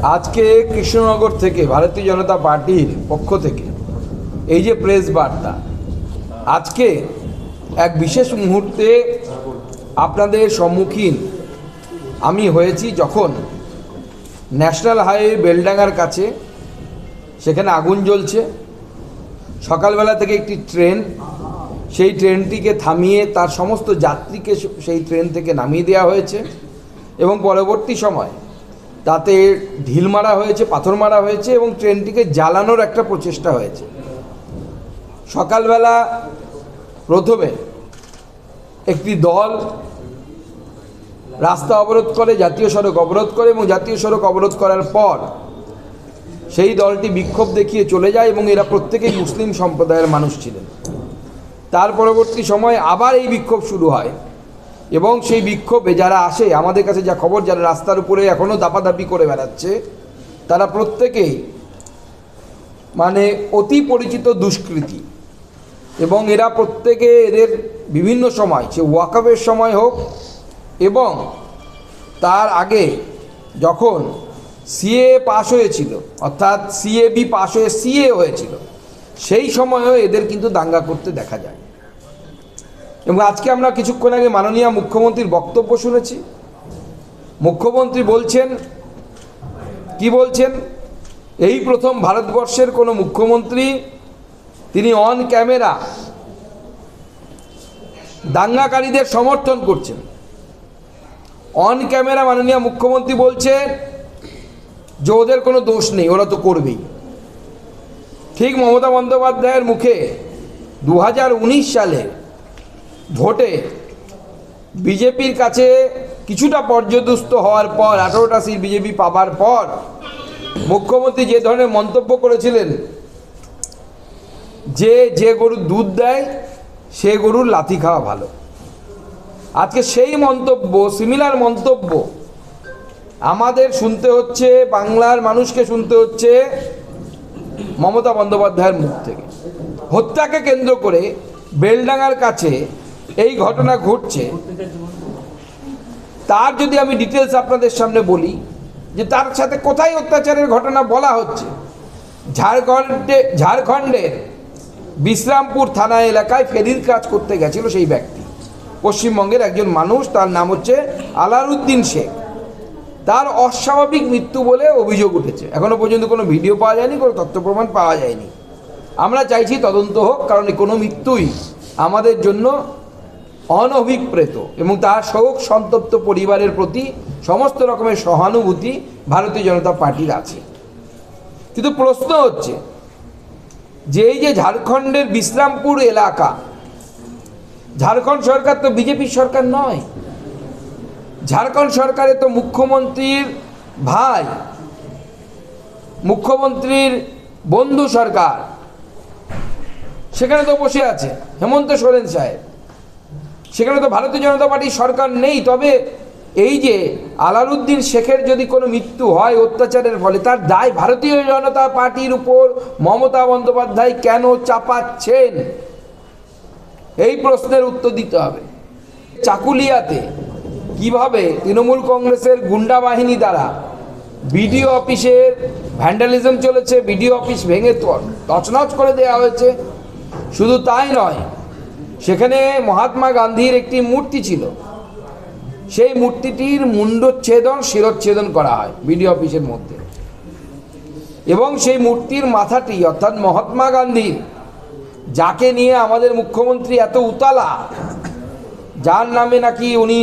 আজকে কৃষ্ণনগর থেকে ভারতীয় জনতা পার্টির পক্ষ থেকে এই যে প্রেস বার্তা, আজকে এক বিশেষ মুহূর্তে আপনাদের সম্মুখীন আমি হয়েছি, যখন ন্যাশনাল হাইওয়ে বেলডাঙ্গার কাছে সেখানে আগুন জ্বলছে। সকালবেলা থেকে একটি ট্রেন, সেই ট্রেনটিকে থামিয়ে তার সমস্ত যাত্রীকে সেই ট্রেন থেকে নামিয়ে দেওয়া হয়েছে এবং পরবর্তী সময় তাতে ঢিল মারা হয়েছে, পাথর মারা হয়েছে এবং ট্রেনটিকে জ্বালানোর একটা প্রচেষ্টা হয়েছে। সকালবেলা প্রথমে একটি দল রাস্তা অবরোধ করে, জাতীয় সড়ক অবরোধ করে এবং জাতীয় সড়ক অবরোধ করার পর সেই দলটি বিক্ষোভ দেখিয়ে চলে যায় এবং এরা প্রত্যেকেই মুসলিম সম্প্রদায়ের মানুষ ছিলেন। তার পরবর্তী সময় আবার এই বিক্ষোভ শুরু হয় এবং সেই বিক্ষোভে যারা আসে, আমাদের কাছে যা খবর, যারা রাস্তার উপরে এখনও দাপাদাপি করে বেড়াচ্ছে, তারা প্রত্যেকেই মানে অতি পরিচিত দুষ্কৃতী এবং এরা প্রত্যেকে এদের বিভিন্ন সময়, সে ওয়াকফের সময় হোক এবং তার আগে যখন সিএ পাশ হয়েছিল, অর্থাৎ সিএবি পাশ হয়ে সিএ হয়েছিল, সেই সময়ও এদের কিন্তু দাঙ্গা করতে দেখা যায়। এবং আজকে আমরা কিছুক্ষণ আগে মাননীয় মুখ্যমন্ত্রীর বক্তব্য শুনেছি। মুখ্যমন্ত্রী বলছেন, কি বলছেন, এই প্রথম ভারতবর্ষের কোনো মুখ্যমন্ত্রী তিনি অন ক্যামেরা দাঙ্গাকারীদের সমর্থন করছেন। অন ক্যামেরা মাননীয় মুখ্যমন্ত্রী বলছেন যে ওদের কোনো দোষ নেই, ওরা তো করবেই। ঠিক মমতা বন্দ্যোপাধ্যায়ের মুখে 2019 সালে ভোটে বিজেপির কাছে কিছুটা পর্যদুস্ত হওয়ার পর, 18টা সিট বিজেপি পাবার পর মুখ্যমন্ত্রী যে ধরনের মন্তব্য করেছিলেন যে গরুর দুধ দেয় সে গরুর লাথি খাওয়া ভালো, আজকে সেই মন্তব্য, সিমিলার মন্তব্য আমাদের শুনতে হচ্ছে, বাংলার মানুষকে শুনতে হচ্ছে মমতা বন্দ্যোপাধ্যায়ের মুখ থেকে। হত্যাকে কেন্দ্র করে বেলডাঙ্গার কাছে এই ঘটনা ঘটছে। তার যদি আমি ডিটেলস আপনাদের সামনে বলি যে তার সাথে কোথায় অত্যাচারের ঘটনা বলা হচ্ছে, ঝাড়খণ্ডের বিশ্রামপুর থানা এলাকায় ফেরির কাজ করতে গেছিল সেই ব্যক্তি, পশ্চিমবঙ্গের একজন মানুষ, তার নাম হচ্ছে আলারউদ্দিন শেখ। তার অস্বাভাবিক মৃত্যু বলে অভিযোগ উঠেছে। এখনো পর্যন্ত কোনো ভিডিও পাওয়া যায়নি, কোনো তথ্য প্রমাণ পাওয়া যায়নি। আমরা চাইছি তদন্ত হোক, কারণ কোনো মৃত্যুই আমাদের জন্য অনভিপ্রেত এবং তার শোক সন্তপ্ত পরিবারের প্রতি সমস্ত রকমের সহানুভূতি ভারতীয় জনতা পার্টির আছে। কিন্তু প্রশ্ন হচ্ছে যে এই যে ঝাড়খণ্ডের বিশ্রামপুর এলাকা, ঝাড়খণ্ড সরকার তো বিজেপির সরকার নয়, ঝাড়খণ্ড সরকারে তো মুখ্যমন্ত্রীর ভাই, মুখ্যমন্ত্রীর বন্ধু সরকার সেখানে তো বসে আছে, হেমন্ত সোরেন সাহেব। সেখানে তো ভারতীয় জনতা পার্টির সরকার নেই। তবে এই যে আলারউদ্দিন শেখের যদি কোনো মৃত্যু হয় অত্যাচারের ফলে, তার দায় ভারতীয় জনতা পার্টির উপর মমতা বন্দ্যোপাধ্যায় কেন চাপাচ্ছেন? এই প্রশ্নের উত্তর দিতে হবে। চাকুলিয়াতে কিভাবে তৃণমূল কংগ্রেসের গুন্ডা বাহিনী দ্বারা বিডিও অফিসের ভ্যান্ডালিজম চলেছে, বিডিও অফিস ভেঙে তছনছ করে দেওয়া হয়েছে। শুধু তাই নয়, সেখানে মহাত্মা গান্ধীর একটি মূর্তি ছিল, সেই মূর্তিটির মুণ্ডচ্ছেদন, শিরচ্ছেদন করা হয় বিডিও অফিসের মধ্যে। এবং সেই মূর্তির মাথাটি, অর্থাৎ মহাত্মা গান্ধীর, যাকে নিয়ে আমাদের মুখ্যমন্ত্রী এত উতালা, যার নামে নাকি উনি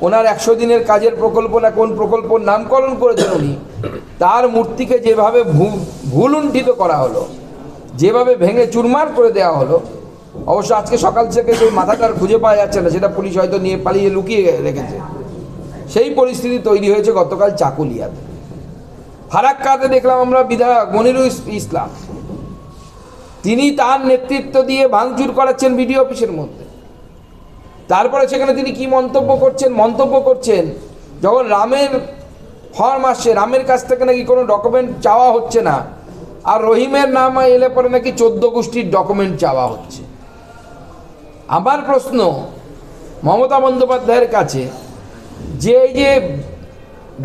ওনার 100 দিনের কাজের প্রকল্প না কোন প্রকল্পর নামকরণ করেছেন উনি, তার মূর্তিকে যেভাবে ভুলুণ্ঠিত করা হলো, যেভাবে ভেঙে চুরমার করে দেওয়া হলো। অবশ্য আজকে সকাল থেকে সেই মাথাটার খুঁজে পাওয়া যাচ্ছে না, সেটা পুলিশ হয়তো নিয়ে পালিয়ে লুকিয়ে রেখেছে। সেই পরিস্থিতি তৈরি হয়েছে গতকাল চাকুলিয়াতে। ফারাক্কাতে দেখলাম আমরা বিধায়ক মনিরুল ইসলাম, তিনি তার নেতৃত্ব দিয়ে ভাঙচুর করাচ্ছেন বিডিও অফিসের মধ্যে। তারপরে সেখানে তিনি কি মন্তব্য করছেন, যখন রামের ফর্ম আসছে, রামের কাছ থেকে নাকি কোনো ডকুমেন্ট চাওয়া হচ্ছে না, আর রহিমের নাম এলে পরে নাকি 14 গোষ্ঠীর ডকুমেন্ট চাওয়া হচ্ছে। আমার প্রশ্ন মমতা বন্দ্যোপাধ্যায়ের কাছে যে এই যে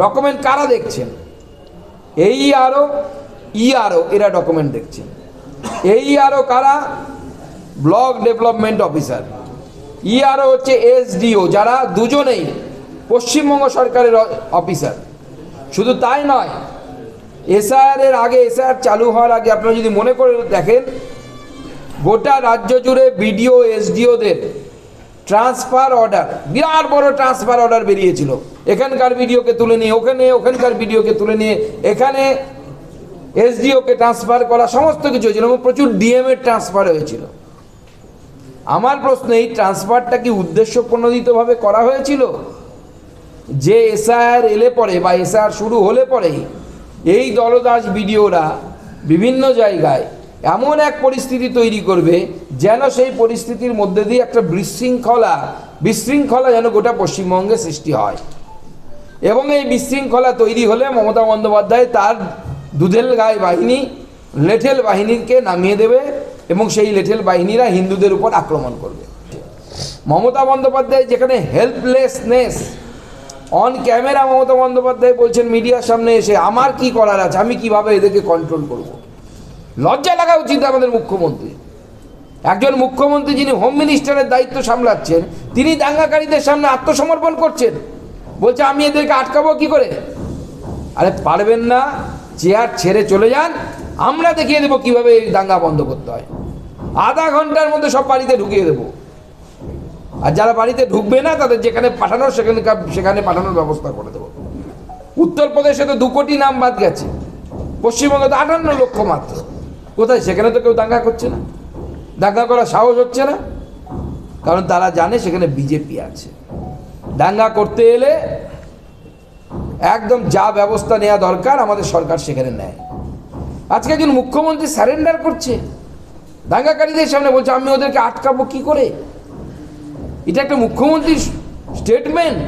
ডকুমেন্ট কারা দেখছেন, AERO ERO এরা ডকুমেন্ট দেখছেন। AERO কারা? Block development officer. ERO হচ্ছে SDO, যারা দুজনেই পশ্চিমবঙ্গ সরকারের অফিসার। শুধু তাই নয়, SIR এর আগে, SIR চালু হওয়ার আগে আপনারা যদি মনে করে দেখেন, গোটা রাজ্য জুড়ে BDO SDOদের ট্রান্সফার অর্ডার, বিরাট বড় ট্রান্সফার অর্ডার বেরিয়েছিল। এখানকার বিডিওকে তুলে নিয়ে ওখানে, ওখানকার বিডিওকে তুলে নিয়ে এখানে SDOকে ট্রান্সফার করা, সমস্ত কিছু হয়েছিল এবং প্রচুর DM এর ট্রান্সফার হয়েছিল। আমার প্রশ্ন, এই ট্রান্সফারটা কি উদ্দেশ্যপ্রণোদিতভাবে করা হয়েছিল? যে SIR এলে পরে বা SIR শুরু হলে পরেই এই দলদাস বিডিওরা বিভিন্ন জায়গায় এমন এক পরিস্থিতি তৈরি করবে যেন সেই পরিস্থিতির মধ্যে দিয়ে একটা বিশৃঙ্খলা যেন গোটা পশ্চিমবঙ্গে সৃষ্টি হয়। এবং এই বিশৃঙ্খলা তৈরি হলে মমতা বন্দ্যোপাধ্যায় তার দুধেল গায়ে বাহিনী, লেঠেল বাহিনীকে নামিয়ে দেবে এবং সেই লেঠেল বাহিনীরা হিন্দুদের উপর আক্রমণ করবে। মমতা বন্দ্যোপাধ্যায় যেখানে helplessness, on camera Mamata Bandyopadhyay বলছেন মিডিয়ার সামনে এসে, আমার কি করার আছে, আমি কিভাবে এদেরকে কন্ট্রোল করব। লজ্জা লাগা উচিত আমাদের মুখ্যমন্ত্রী। একজন মুখ্যমন্ত্রী যিনি হোম মিনিস্টারের দায়িত্ব সামলাচ্ছেন, তিনি দাঙ্গাকারীদের সামনে আত্মসমর্পণ করছেন, বলছে আমি এদেরকে আটকাবো কি করে। আরে পারবেন না, চেয়ার ছেড়ে চলে যান, আমরা দেখিয়ে দেবো কিভাবে এই দাঙ্গা বন্ধ করতে হয়। আধা ঘন্টার মধ্যে সব বাড়িতে ঢুকিয়ে দেবো। আর যারা বাড়িতে ঢুকবে না তাদের যেখানে পাঠানোর সেখানে পাঠানোর ব্যবস্থা করে দেবো। উত্তরপ্রদেশে তো 2 কোটি নাম বাদ গেছে, পশ্চিমবঙ্গে তো 58 লক্ষ মাত্র। কোথায়? সেখানে তো কেউ দাঙ্গা করছে না, দাঙ্গা করার সাহস হচ্ছে না, কারণ তারা জানে সেখানে বিজেপি আছে। দাঙ্গা করতে এলে একদম যা ব্যবস্থা নেওয়া দরকার আমাদের সরকার সেখানে নেয়। আজকে একজন মুখ্যমন্ত্রী সারেন্ডার করছে দাঙ্গাকারীদের সামনে, বলছে আমি ওদেরকে আটকাবো কি করে। এটা একটা মুখ্যমন্ত্রীর স্টেটমেন্ট?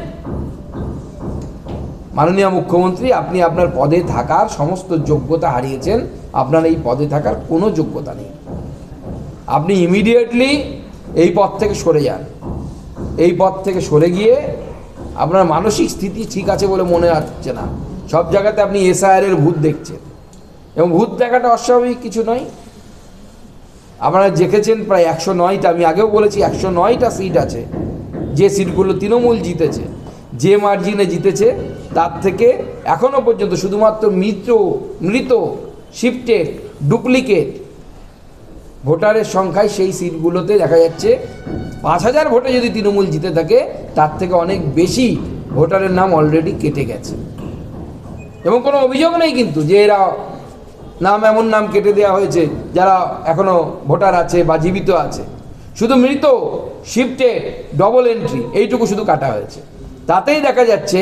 মাননীয় মুখ্যমন্ত্রী, আপনি আপনার পদে থাকার সমস্ত যোগ্যতা হারিয়েছেন, আপনার এই পদে থাকার কোনো যোগ্যতা নেই। আপনি ইমিডিয়েটলি এই পদ থেকে সরে যান। এই পদ থেকে সরে গিয়ে, আপনার মানসিক স্থিতি ঠিক আছে বলে মনে হচ্ছে না, সব জায়গাতে আপনি SIR এর ভূত দেখছেন, এবং ভূত দেখাটা অস্বাভাবিক কিছু নয়। আপনারা দেখেছেন প্রায় 109টা, আমি আগেও বলেছি 109টা সিট আছে, যে সিটগুলো তৃণমূল জিতেছে, যে মার্জিনে জিতেছে, তার থেকে এখনও পর্যন্ত শুধুমাত্র মৃত শিফটেড ডুপ্লিকেট ভোটারের সংখ্যায় সেই সিটগুলোতে দেখা যাচ্ছে 5000 ভোটে যদি তৃণমূল জিতে থাকে, তার থেকে অনেক বেশি ভোটারের নাম অলরেডি কেটে গেছে। এবং কোনো অভিযোগ নেই কিন্তু যে এরা নাম, এমন নাম কেটে দেওয়া হয়েছে যারা এখনো ভোটার আছে বা জীবিত আছে। শুধু মৃত, শিফটেড, ডবল এন্ট্রি, এইটুকু শুধু কাটা হয়েছে। তাতেই দেখা যাচ্ছে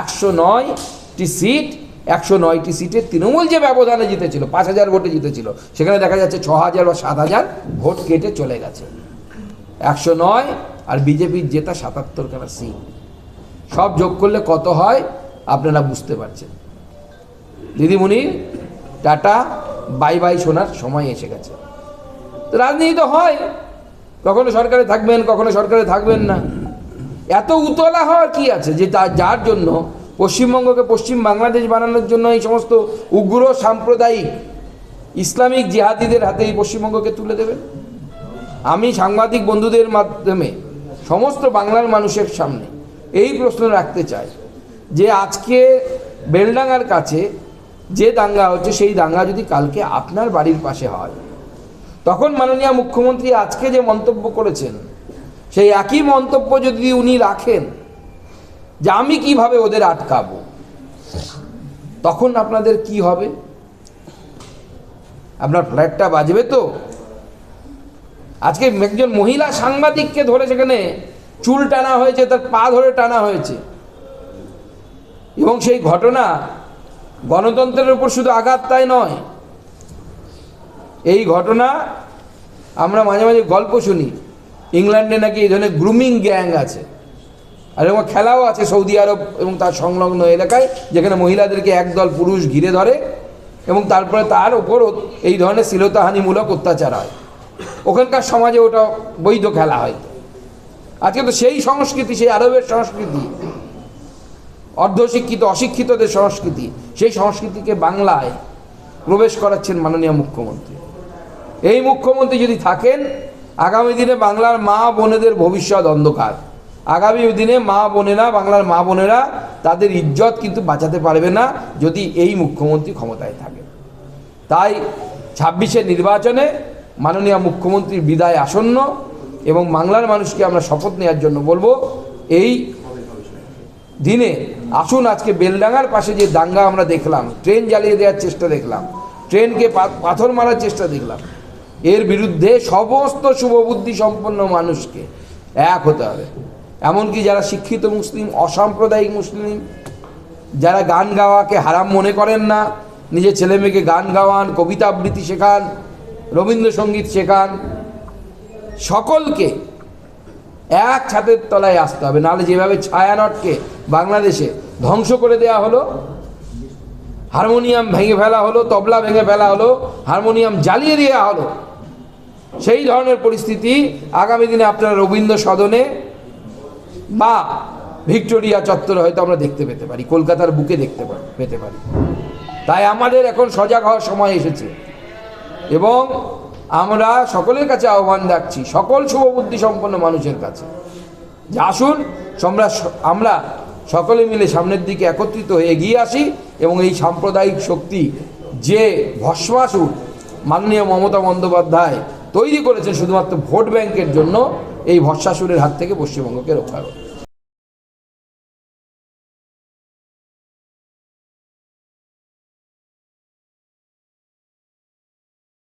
109টি সিট, 109টি সিটে তৃণমূল যে ব্যবধানে জিতেছিল, 5000 ভোটে জিতেছিল, সেখানে দেখা যাচ্ছে 6000 বা 7000 ভোট কেটে চলে গেছে। 109 আর বিজেপির জেতা 77খানা সিট, সব যোগ করলে কত হয় আপনারা বুঝতে পারছেন। দিদিমণি, টাটা, বাই বাই শোনার সময় এসে গেছে। রাজনীতি তো হয়, কখনো সরকারে থাকবেন, কখনো সরকারে থাকবেন না। এত উতলা হওয়ার কি আছে যে যার জন্য পশ্চিমবঙ্গকে পশ্চিম বাংলাদেশ বানানোর জন্য এই সমস্ত উগ্র সাম্প্রদায়িক ইসলামিক জিহাদিদের হাতে এই পশ্চিমবঙ্গকে তুলে দেবেন? আমি সাংবাদিক বন্ধুদের মাধ্যমে সমস্ত বাংলার মানুষের সামনে এই প্রশ্ন রাখতে চাই যে আজকে বেলডাঙ্গার কাছে যে দাঙ্গা হচ্ছে, সেই দাঙ্গা যদি কালকে আপনার বাড়ির পাশে হয়, তখন মাননীয় মুখ্যমন্ত্রী আজকে যে মন্তব্য করেছেন, সেই একই মন্তব্য যদি উনি রাখেন যে আমি কিভাবে ওদের আটকাবো, তখন আপনাদের কি হবে? আপনার ফ্ল্যাটটা বাজবে তো? আজকে একজন মহিলা সাংবাদিককে ধরে সেখানে চুল টানা হয়েছে, তার পা ধরে টানা হয়েছে, এবং সেই ঘটনা গণতন্ত্রের উপর শুধু আঘাত তাই নয়, এই ঘটনা আমরা মাঝে মাঝে গল্প শুনি, ইংল্যান্ডে নাকি এই ধরনের গ্রুমিং গ্যাং আছে, আর এবং খেলাও আছে সৌদি আরব এবং তার সংলগ্ন এলাকায়, যেখানে মহিলাদেরকে একদল পুরুষ ঘিরে ধরে এবং তারপরে তার ওপর এই ধরনের শ্লীলতাহানিমূলক অত্যাচার হয়। ওখানকার সমাজে ওটা বৈধ খেলা হয়। আজকে তো সেই সংস্কৃতি, সেই আরবের সংস্কৃতি অর্ধশিক্ষিত অশিক্ষিতদের সংস্কৃতি, সেই সংস্কৃতিকে বাংলায় প্রবেশ করাচ্ছেন মাননীয় মুখ্যমন্ত্রী। এই মুখ্যমন্ত্রী যদি থাকেন, আগামী দিনে বাংলার মা বোনেদের ভবিষ্যৎ অন্ধকার। আগামী দিনে মা বোনেরা, বাংলার মা বোনেরা তাদের ইজ্জত কিন্তু বাঁচাতে পারবে না যদি এই মুখ্যমন্ত্রী ক্ষমতায় থাকে। তাই 26-এর নির্বাচনে মাননীয় মুখ্যমন্ত্রীর বিদায় আসন্ন এবং বাংলার মানুষকে আমরা শপথ নেওয়ার জন্য বলবো, এই দিনে আসুন আজকে বেলডাঙ্গার পাশে যে দাঙ্গা আমরা দেখলাম, ট্রেন জ্বালিয়ে দেওয়ার চেষ্টা দেখলাম, ট্রেনকে পাথর মারার চেষ্টা দেখলাম, এর বিরুদ্ধে সমস্ত শুভবুদ্ধি সম্পন্ন মানুষকে এক হতে হবে। এমনকি যারা শিক্ষিত মুসলিম, অসাম্প্রদায়িক মুসলিম, যারা গান গাওয়াকে হারাম মনে করেন না, নিজের ছেলে মেয়েকে গান গাওয়ান, কবিতা আবৃত্তি শেখান, রবীন্দ্রসঙ্গীত শেখান, সকলকে এক ছাদের তলায় আসতে হবে। নাহলে যেভাবে ছায়ানটকে বাংলাদেশে ধ্বংস করে দেওয়া হলো, হারমোনিয়াম ভেঙে ফেলা হলো, তবলা ভেঙে ফেলা হলো, হারমোনিয়াম জ্বালিয়ে দেওয়া হলো, সেই ধরনের পরিস্থিতি আগামী দিনে আপনারা রবীন্দ্র সদনে বা ভিক্টোরিয়া চত্বরে হয়তো আমরা দেখতে পেতে পারি, কলকাতার বুকে পেতে পারি। তাই আমাদের এখন সজাগ হওয়ার সময় এসেছে এবং আমরা সকলের কাছে আহ্বান রাখছি, সকল শুভবুদ্ধি সম্পন্ন মানুষের কাছে, যে আসুন আমরা সকলে মিলে সামনের দিকে একত্রিত হয়ে এগিয়ে আসি এবং এই সাম্প্রদায়িক শক্তি যে ভস্মাসুর মাননীয় মমতা বন্দ্যোপাধ্যায় তৈরি করেছেন শুধুমাত্র ভোট ব্যাংকের জন্য, এই ভস্মাসুরের হাত থেকে পশ্চিমবঙ্গকে রক্ষা করবে।